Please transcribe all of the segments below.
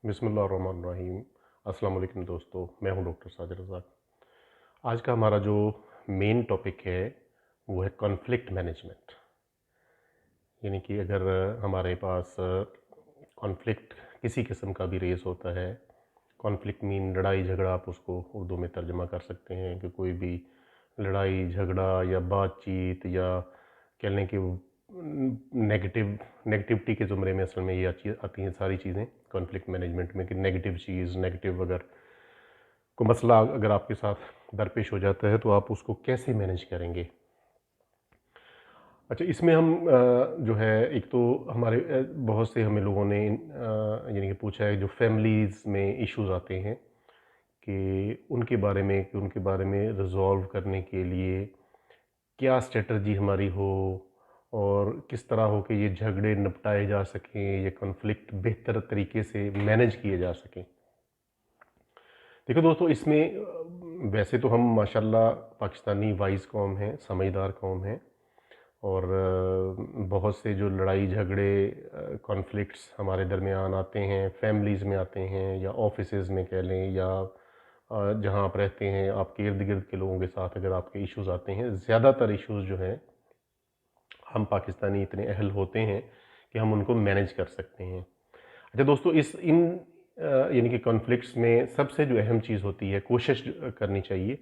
बिस्मिल्लाहिर्रहमानिर्रहीम। अस्सलाम वालेकुम दोस्तों, मैं हूं डॉक्टर साजिद रज़ाक। आज का हमारा जो मेन टॉपिक है वो है कॉन्फ्लिक्ट मैनेजमेंट। यानी कि अगर हमारे पास कॉन्फ्लिक्ट किसी किस्म का भी रेस होता है, कॉन्फ्लिक्ट मीन लड़ाई झगड़ा, आप उसको उर्दू में तर्जमा कर सकते हैं कि कोई भी लड़ाई झगड़ा या बातचीत या कह लें कि नेगेटिविटी के ज़ुमरे में असल में ये आती हैं सारी चीज़ें कॉन्फ्लिक्ट मैनेजमेंट में, कि नेगेटिव चीज़ नेगेटिव अगर कोई मसला अगर आपके साथ दरपेश हो जाता है तो आप उसको कैसे मैनेज करेंगे। अच्छा, इसमें हम जो है एक तो हमारे बहुत से हमें लोगों ने यानी कि पूछा है जो फैमिलीज़ में इश्यूज़ आते हैं कि उनके बारे में रिज़ॉल्व करने के लिए क्या स्ट्रेटजी हमारी हो और किस तरह हो कि ये झगड़े निपटाए जा सकें, ये कॉन्फ्लिक्ट बेहतर तरीके से मैनेज किए जा सकें। देखो दोस्तों, इसमें वैसे तो हम माशाल्लाह पाकिस्तानी वाइज़ कौम हैं, समझदार कौम हैं, और बहुत से जो लड़ाई झगड़े कॉन्फ्लिक्ट्स हमारे दरमियान आते हैं, फैमिलीज़ में आते हैं या ऑफिसेज़ में कह लें, या जहाँ आप रहते हैं आपके इर्द गिर्द के लोगों के साथ अगर आपके इश्यूज़ आते हैं, ज़्यादातर इश्यूज़ जो हैं हम पाकिस्तानी इतने अहल होते हैं कि हम उनको मैनेज कर सकते हैं। अच्छा दोस्तों, यानी कि कॉन्फ्लिक्ट्स में सबसे जो अहम चीज़ होती है, कोशिश करनी चाहिए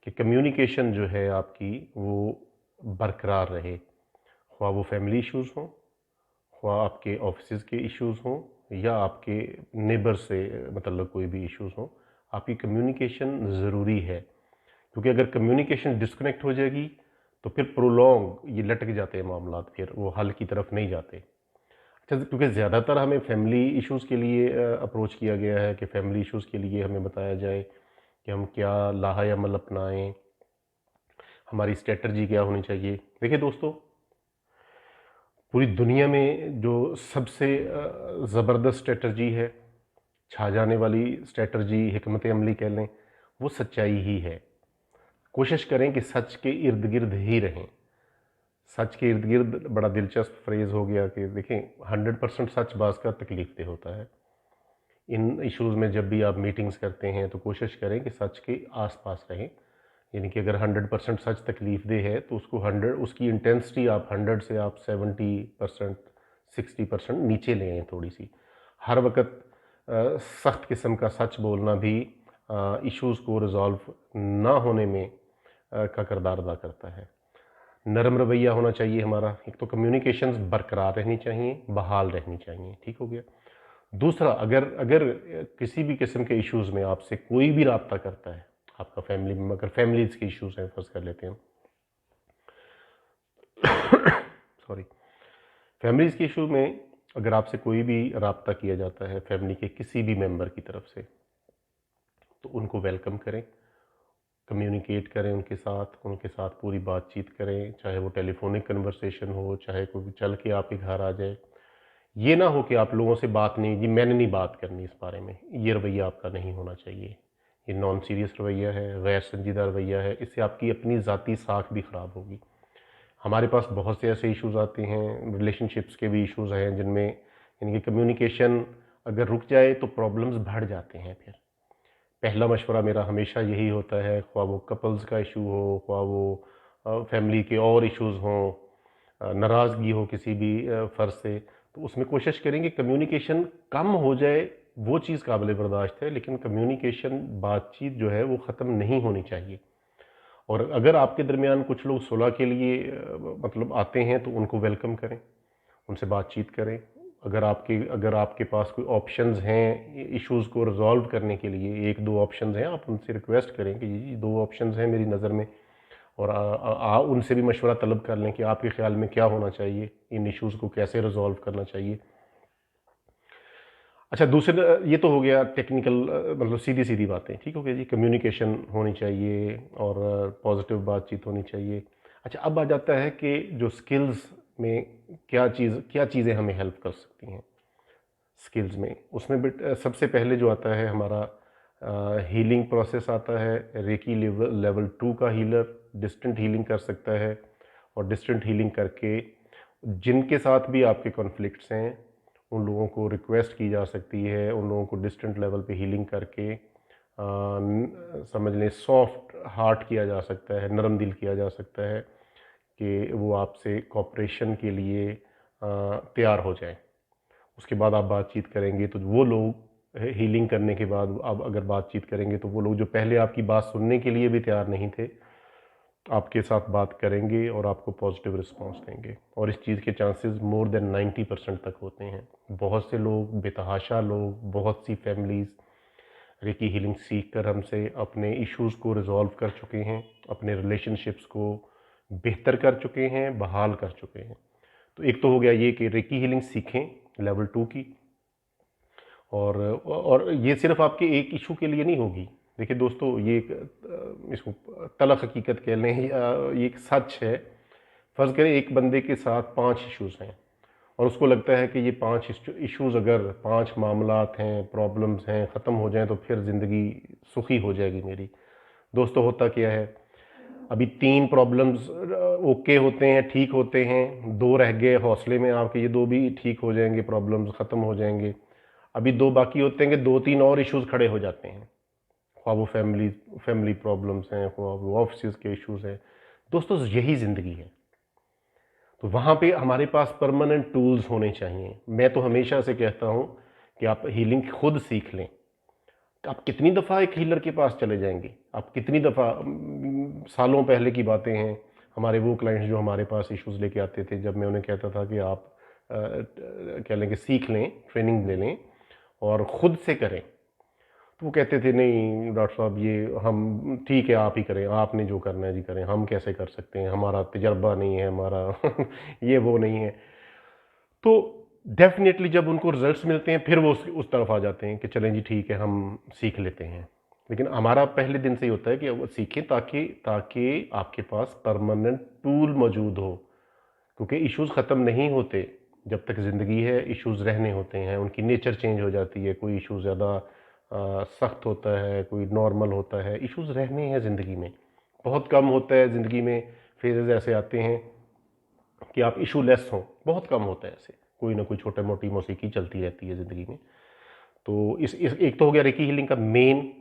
कि कम्युनिकेशन जो है आपकी वो बरकरार रहे। ख्वाह वो फैमिली इश्यूज़ हों, ख्वाह आपके ऑफिसेज़ के इश्यूज़ हों, या आपके नेबर से मतलब कोई भी इश्यूज़ हों, आपकी कम्युनिकेशन ज़रूरी है। क्योंकि अगर कम्युनिकेशन डिस्कनेक्ट हो जाएगी तो फिर प्रोलॉन्ग ये लटक जाते हैं मामलात, फिर वो हल की तरफ नहीं जाते। अच्छा, क्योंकि ज़्यादातर हमें फैमिली इश्यूज़ के लिए अप्रोच किया गया है कि फैमिली इश्यूज़ के लिए हमें बताया जाए कि हम क्या लाहा अमल अपनाएं, हमारी स्ट्रेटजी क्या होनी चाहिए। देखिए दोस्तों, पूरी दुनिया में जो सबसे ज़बरदस्त स्ट्रेटजी है, छा जाने वाली स्ट्रेटजी, हिकमत अमली कह लें, वो सच्चाई ही है। कोशिश करें कि सच के इर्द गिर्द ही रहें। सच के इर्द गिर्द बड़ा दिलचस्प फ्रेज़ हो गया कि देखें, 100% सच बाज़ का तकलीफ दे होता है। इन इश्यूज़ में जब भी आप मीटिंग्स करते हैं तो कोशिश करें कि सच के आसपास रहें। यानी कि अगर 100% सच तकलीफ दे है तो उसको 100 उसकी इंटेंसिटी आप 100 से आप 70% 60% नीचे ले आएँ थोड़ी सी। हर वक्त सख्त किस्म का सच बोलना भी इश्यूज़ को रिज़ॉल्व ना होने में का किरदार अदा करता है। नरम रवैया होना चाहिए हमारा। एक तो कम्युनिकेशंस बरकरार रहनी चाहिए, बहाल रहनी चाहिए, ठीक हो गया। दूसरा, अगर अगर किसी भी किस्म के इश्यूज़ में आपसे कोई भी राब्ता करता है, आपका फैमिली में, अगर फैमिलीज़ के इश्यूज़ हैं, फर्ज़ कर लेते हैं सॉरी, फैमिलीज़ के इशू में अगर आपसे कोई भी राब्ता किया जाता है फैमिली के किसी भी मेंबर की तरफ से, तो उनको वेलकम करें, कम्युनिकेट करें उनके साथ पूरी बातचीत करें, चाहे वो टेलीफोनिक कन्वर्सेशन हो, चाहे कोई चल के आपके घर आ जाए। ये ना हो कि आप लोगों से बात नहीं, जी मैंने नहीं बात करनी इस बारे में, ये रवैया आपका नहीं होना चाहिए। ये नॉन सीरियस रवैया है, गैर संजीदा रवैया है, इससे आपकी अपनी ज़ाती साख भी ख़राब होगी। हमारे पास बहुत से ऐसे इश्यूज़ आते हैं, रिलेशनशिप्स के भी इश्यूज़ हैं जिनमें यानी कि कम्युनिकेशन अगर रुक जाए तो प्रॉब्लम्स बढ़ जाते हैं। फिर पहला मशवरा मेरा हमेशा यही होता है, ख्वाह वो कपल्स का इशू हो, ख्वाह वो फैमिली के और इश्यूज़ हों, नाराज़गी हो किसी भी फ़र्ज़ से, तो उसमें कोशिश करें कि कम्युनिकेशन कम हो जाए। वो चीज़ काबिल बर्दाश्त है, लेकिन कम्युनिकेशन बातचीत जो है वो ख़त्म नहीं होनी चाहिए। और अगर आपके दरमियान कुछ लोग सुलह के लिए मतलब आते हैं तो उनको वेलकम करें, उनसे बातचीत करें। अगर आपके पास कोई ऑप्शंस हैं इश्यूज़ को रिज़ॉल्व करने के लिए, 1-2 ऑप्शंस हैं, आप उनसे रिक्वेस्ट करें कि जी 2 ऑप्शंस हैं मेरी नज़र में, और उनसे भी मशवरा तलब कर लें कि आपके ख़्याल में क्या होना चाहिए, इन इश्यूज़ को कैसे रिज़ॉल्व करना चाहिए। अच्छा, दूसरे ये तो हो गया टेक्निकल, मतलब सीधी-सीधी बातें, ठीक हो गया जी, कम्युनिकेशन होनी चाहिए और पॉज़िटिव बातचीत होनी चाहिए। अच्छा, अब आ जाता है कि जो स्किल्स में क्या चीज़ें हमें हेल्प कर सकती हैं स्किल्स में। उसमें सबसे पहले जो आता है हमारा हीलिंग प्रोसेस आता है। रेकी लेवल 2 का हीलर डिस्टेंट हीलिंग कर सकता है, और डिस्टेंट हीलिंग करके जिनके साथ भी आपके कॉन्फ्लिक्ट्स हैं उन लोगों को रिक्वेस्ट की जा सकती है, उन लोगों को डिस्टेंट लेवल पे हीलिंग करके समझ लें सॉफ्ट हार्ट किया जा सकता है, नरम दिल किया जा सकता है कि वो आपसे कोऑपरेशन के लिए तैयार हो जाएं। उसके बाद आप बातचीत करेंगे तो वो लोग हीलिंग करने के बाद आप अगर बातचीत करेंगे तो वो लोग जो पहले आपकी बात सुनने के लिए भी तैयार नहीं थे, आपके साथ बात करेंगे और आपको पॉजिटिव रिस्पांस देंगे। और इस चीज़ के चांसेस मोर देन 90% तक होते हैं। बहुत से लोग, बेतहाशा लोग, बहुत सी फैमिलीज़ रेकी हीलिंग सीख कर हमसे अपने इश्यूज़ को रिजॉल्व कर चुके हैं, अपने रिलेशनशिप्स को बेहतर कर चुके हैं, बहाल कर चुके हैं। तो एक तो हो गया ये कि रेकी हीलिंग सीखें लेवल 2 की, और ये सिर्फ आपके एक इशू के लिए नहीं होगी। देखिए दोस्तों, ये एक इसको तलख़ हकीकत कह लें या ये एक सच है। फ़र्ज़ करें एक बंदे के साथ 5 इश्यूज़ हैं और उसको लगता है कि ये 5 इश्यूज़ अगर 5 मामलात हैं, प्रॉब्लम्स हैं, ख़त्म हो जाएँ तो फिर ज़िंदगी सुखी हो जाएगी मेरी। दोस्तों होता क्या है, अभी 3 प्रॉब्लम्स ओके होते हैं, ठीक होते हैं, 2 रह गए हौसले में आपके, ये 2 भी ठीक हो जाएंगे, प्रॉब्लम्स ख़त्म हो जाएंगे। अभी 2 बाकी होते हैं कि 2-3 और इश्यूज़ खड़े हो जाते हैं, ख्वाह वो फैमिली प्रॉब्लम्स हैं, ख्वाह वो ऑफिस के इश्यूज़ हैं। दोस्तों यही ज़िंदगी है। तो वहाँ पे हमारे पास परमानेंट टूल्स होने चाहिए। मैं तो हमेशा से कहता हूँ कि आप हीलिंग खुद सीख लें। आप कितनी दफ़ा एक हीलर के पास चले जाएंगे, आप कितनी दफ़ा, सालों पहले की बातें हैं, हमारे वो क्लाइंट्स जो हमारे पास इश्यूज़ लेके आते थे, जब मैं उन्हें कहता था कि आप कह लें कि सीख लें, ट्रेनिंग ले लें और ख़ुद से करें, तो वो कहते थे नहीं डॉक्टर साहब, ये हम ठीक है, आप ही करें, आपने जो करना है जी करें, हम कैसे कर सकते हैं, हमारा तजर्बा नहीं है, हमारा ये वो नहीं है। तो डेफिनेटली जब उनको रिजल्ट्स मिलते हैं फिर वो उस तरफ आ जाते हैं कि चलें जी ठीक है, हम सीख लेते हैं। लेकिन हमारा पहले दिन से ही होता है कि वो सीखें ताकि ताकि आपके पास परमानेंट टूल मौजूद हो, क्योंकि इश्यूज़ ख़त्म नहीं होते जब तक ज़िंदगी है, इश्यूज़ रहने होते हैं, उनकी नेचर चेंज हो जाती है, कोई इशू ज़्यादा सख्त होता है, कोई नॉर्मल होता है, इश्यूज़ रहने हैं ज़िंदगी में। बहुत कम होता है ज़िंदगी में, फेजेज़ ऐसे आते हैं कि आप इशू लेस हों, बहुत कम होता है ऐसे, कोई ना कोई छोटा मोटी मौसीकी चलती रहती है ज़िंदगी में। तो इस एक तो हो गया रेकी हीलिंग का मेन।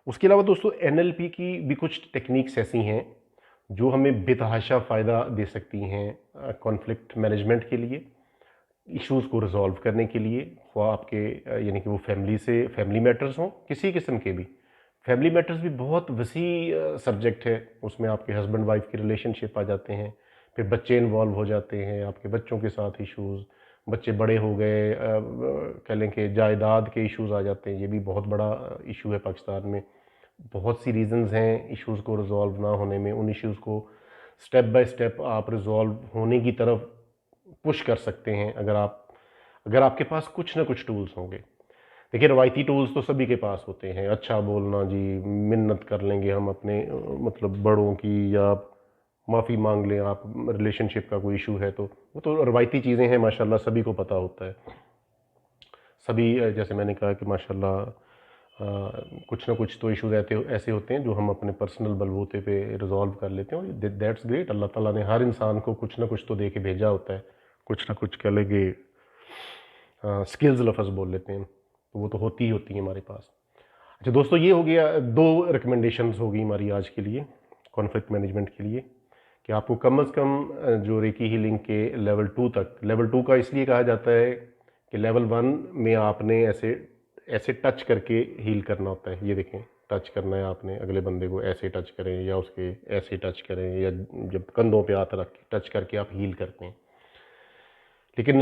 उसके अलावा दोस्तों एनएलपी की भी कुछ टेक्निक्स ऐसी हैं जो हमें बेतहाशा फ़ायदा दे सकती हैं कॉन्फ्लिक्ट मैनेजमेंट के लिए, इश्यूज़ को रिजॉल्व करने के लिए, ख्वाह आपके यानी कि वो फैमिली मैटर्स हों, किसी किस्म के भी। फैमिली मैटर्स भी बहुत वसी सब्जेक्ट है, उसमें आपके हस्बैंड वाइफ के रिलेशनशिप आ जाते हैं, फिर बच्चे इन्वॉल्व हो जाते हैं, आपके बच्चों के साथ इश्यूज़, बच्चे बड़े हो गए, कह लें कि जायदाद के इश्यूज़ आ जाते हैं, ये भी बहुत बड़ा इशू है पाकिस्तान में। बहुत सी रीज़न्स हैं इश्यूज़ को रिजॉल्व ना होने में, उन इश्यूज़ को स्टेप बाय स्टेप आप रिजॉल्व होने की तरफ पुश कर सकते हैं अगर आपके पास कुछ ना कुछ टूल्स होंगे। देखिए रवायती टूल्स तो सभी के पास होते हैं, अच्छा बोलना जी, मिन्नत कर लेंगे हम अपने मतलब बड़ों की, या माफ़ी मांग लें आप, रिलेशनशिप का कोई इशू है तो वो तो रवायती चीज़ें हैं, माशाल्लाह सभी को पता होता है। सभी जैसे मैंने कहा कि माशाल्लाह कुछ ना कुछ तो इश्यूज ऐसे होते हैं जो हम अपने पर्सनल बलबूते पे रिजॉल्व कर लेते हैं, और दैट्स ग्रेट। अल्लाह ताला ने हर इंसान को कुछ ना कुछ तो दे के भेजा होता है, कुछ ना कुछ कह लेंगे स्किल्स लफ्ज़ बोल लेते हैं, तो वो तो होती ही होती है हमारे पास। अच्छा दोस्तों, ये हो गया 2 रिकमेंडेशंस होगी हमारी आज के लिए कॉन्फ्लिक्ट मैनेजमेंट के लिए, कि आपको कम से कम जो रेकी हीलिंग के लेवल 2 तक, लेवल 2 का इसलिए कहा जाता है कि लेवल 1 में आपने ऐसे ऐसे टच करके हील करना होता है। ये देखें, टच करना है आपने, अगले बंदे को ऐसे टच करें या उसके ऐसे टच करें, या जब कंधों पे हाथ रख के टच करके आप हील करते हैं। लेकिन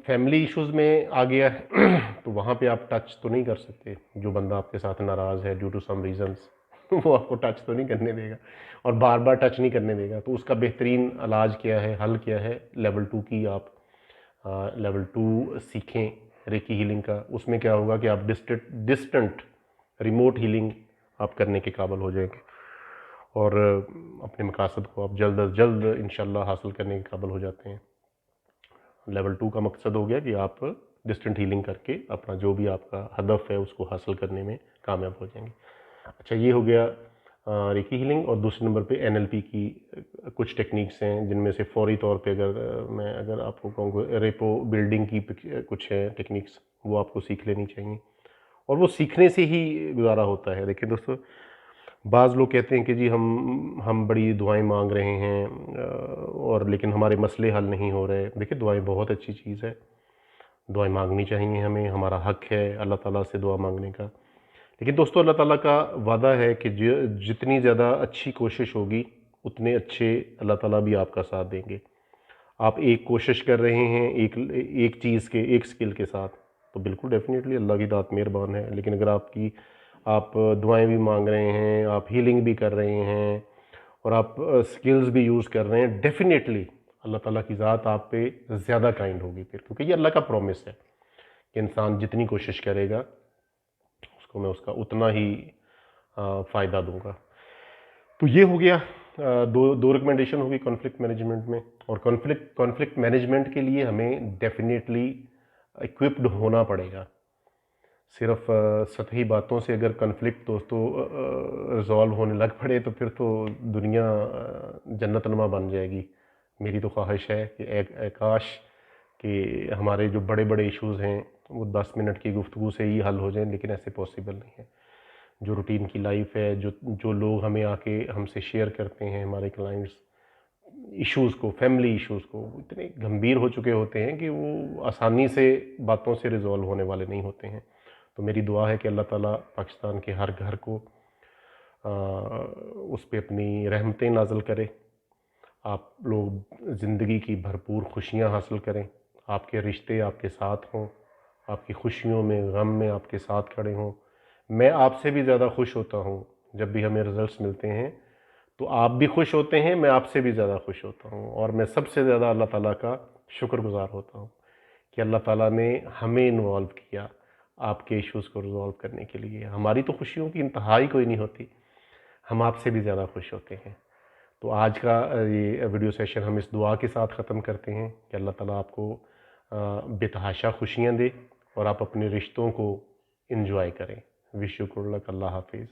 फैमिली इश्यूज़ में आ गया है तो वहाँ पे आप टच तो नहीं कर सकते। जो बंदा आपके साथ नाराज़ है ड्यू टू सम रीज़न्स वो आपको टच तो नहीं करने देगा और बार बार टच नहीं करने देगा। तो उसका बेहतरीन इलाज क्या है, हल क्या है, लेवल 2 की आप लेवल 2 सीखें रेकी हीलिंग का। उसमें क्या होगा कि आप डिस्टेंट रिमोट हीलिंग आप करने के काबिल हो जाएंगे और अपने मकासद को आप जल्द अज जल्द इंशाल्लाह हासिल करने के काबिल हो जाते हैं। लेवल 2 का मकसद हो गया कि आप डिस्टेंट हीलिंग करके अपना जो भी आपका हदफ है उसको हासिल करने में कामयाब हो जाएंगे। अच्छा, ये हो गया रेकी हीलिंग, और दूसरे नंबर पे एनएलपी की कुछ टेक्निक्स हैं जिनमें से फौरी तौर पे अगर आपको कहूँ, रेपो बिल्डिंग की कुछ है टेक्निक्स, वो आपको सीख लेनी चाहिए, और वो सीखने से ही गुजारा होता है। देखिए दोस्तों, बाज़ लोग कहते हैं कि जी हम बड़ी दुआएं मांग रहे हैं, और लेकिन हमारे मसले हल नहीं हो रहे। देखिए, दुआएं बहुत अच्छी चीज़ है, दुआएं मांगनी चाहिए हमें, हमारा हक है अल्लाह ताला से दुआ मांगने का। लेकिन दोस्तों, अल्लाह ताला का वादा है कि जितनी ज़्यादा अच्छी कोशिश होगी, उतने अच्छे अल्लाह ताला भी आपका साथ देंगे। आप एक कोशिश कर रहे हैं एक चीज़ के, एक स्किल के साथ, तो बिल्कुल डेफ़िनेटली अल्लाह की दात मेहरबान है। लेकिन अगर आप दुआएं भी मांग रहे हैं, आप हीलिंग भी कर रहे हैं, और आप स्किल्स भी यूज़ कर रहे हैं, डेफ़िनेटली अल्लाह ताला की ज़ात आप पे ज़्यादा काइंड होगी फिर, क्योंकि ये अल्लाह का प्रॉमिस है कि इंसान जितनी कोशिश करेगा, उसको मैं उसका उतना ही फ़ायदा दूंगा। तो ये हो गया, दो रिकमेंडेशन होगी कॉन्फ्लिक्ट मैनेजमेंट में। और कॉन्फ्लिक्ट मैनेजमेंट के लिए हमें डेफिनेटली इक्विप्ड होना पड़ेगा। सिर्फ सतही बातों से अगर कॉन्फ्लिक्ट दोस्तों रिजॉल्व होने लग पड़े, तो फिर तो दुनिया जन्नतनुमा बन जाएगी। मेरी तो ख्वाहिश है कि काश कि हमारे जो बड़े बड़े इश्यूज़ हैं वो 10 मिनट की गुफ्तगू से ही हल हो जाएं, लेकिन ऐसे पॉसिबल नहीं है। जो रूटीन की लाइफ है, जो लोग हमें आके हमसे शेयर करते हैं, हमारे क्लाइंट्स, इश्यूज़ को, फैमिली इश्यूज़ को, वो इतने गंभीर हो चुके होते हैं कि वो आसानी से बातों से रिजॉल्व होने वाले नहीं होते हैं। तो मेरी दुआ है कि अल्लाह ताला पाकिस्तान के हर घर को उस पे अपनी रहमतें नाज़िल करे, आप लोग ज़िंदगी की भरपूर खुशियाँ हासिल करें, आपके रिश्ते आपके साथ हों, आपकी खुशियों में, गम में आपके साथ खड़े हों। मैं आपसे भी ज़्यादा खुश होता हूँ जब भी हमें रिज़ल्ट्स मिलते हैं, तो आप भी खुश होते हैं, मैं आपसे भी ज़्यादा खुश होता हूँ, और मैं सबसे ज़्यादा अल्लाह ताला का शुक्रगुज़ार होता हूँ कि अल्लाह ताला ने हमें इन्वॉल्व किया आपके इश्यूज़ को रिज़ॉल्व करने के लिए। हमारी तो खुशियों की इंतहा ही कोई नहीं होती, हम आपसे भी ज़्यादा खुश होते हैं। तो आज का ये वीडियो सेशन हम इस दुआ के साथ ख़त्म करते हैं कि अल्लाह ताला आपको बेतहाशा खुशियाँ दे और आप अपने रिश्तों को एंजॉय करें। Wish you good luck. Allah हाफिज़।